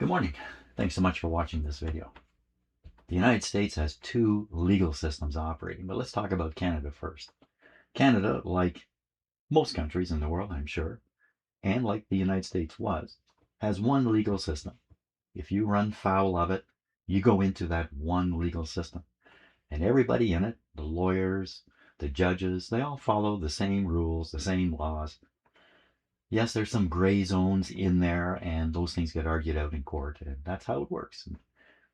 Good morning. Thanks so much for watching this video. The United States has two legal systems operating, but let's talk about Canada first. Canada, like most countries in the world, I'm sure, and like the United States was, has one legal system. If you run foul of it, you go into that one legal system. And everybody in it, the lawyers, the judges, they all follow the same rules, the same laws. Yes, there's some gray zones in there, and those things get argued out in court, and that's how it works.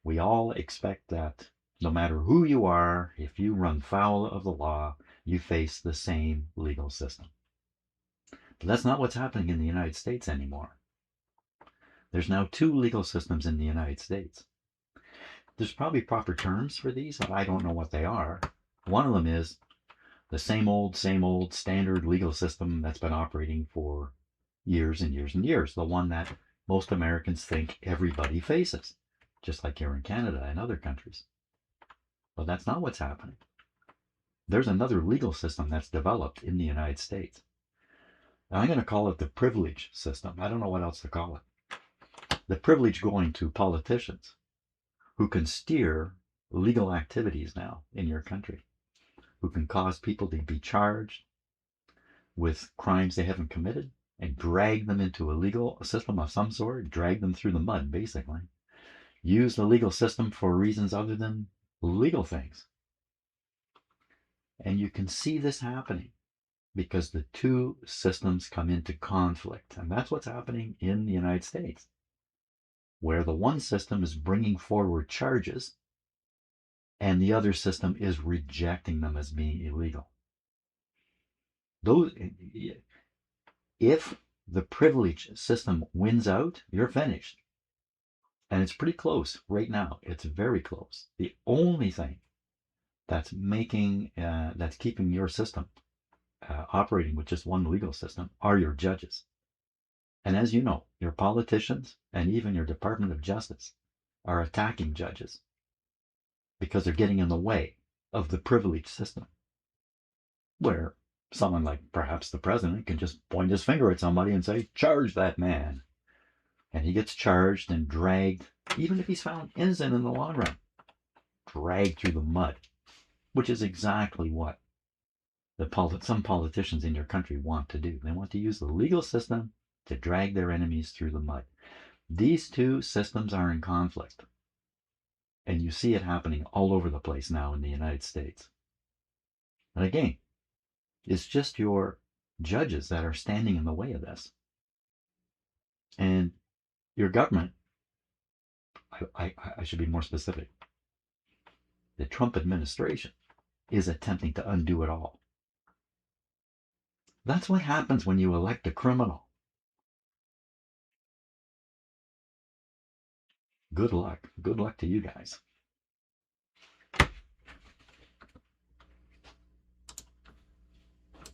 We all expect that no matter who you are, if you run foul of the law, you face the same legal system. But that's not what's happening in the United States anymore. There's now two legal systems in the United States. There's probably proper terms for these, but I don't know what they are. One of them is the same old standard legal system that's been operating for years and years and years, the one that most Americans think everybody faces, just like here in Canada and other countries. But that's not what's happening. There's another legal system that's developed in the United States. And I'm going to call it the privilege system. I don't know what else to call it. The privilege going to politicians who can steer legal activities now in your country, who can cause people to be charged with crimes they haven't committed and drag them into a legal system of some sort, drag them through the mud, basically. Use the legal system for reasons other than legal things. And you can see this happening because the two systems come into conflict. And that's what's happening in the United States, where the one system is bringing forward charges and the other system is rejecting them as being illegal. If the privilege system wins out, you're finished. And it's pretty close right now. It's very close. The only thing that's keeping your system operating with just one legal system are your judges. And as you know, your politicians and even your Department of Justice are attacking judges because they're getting in the way of the privilege system, where someone like perhaps the president can just point his finger at somebody and say, charge that man. And he gets charged and dragged, even if he's found innocent in the long run, dragged through the mud, which is exactly what some politicians in your country want to do. They want to use the legal system to drag their enemies through the mud. These two systems are in conflict. And you see it happening all over the place now in the United States. And again, it's just your judges that are standing in the way of this. And your government, I should be more specific, the Trump administration is attempting to undo it all. That's what happens when you elect a criminal. Good luck. Good luck to you guys.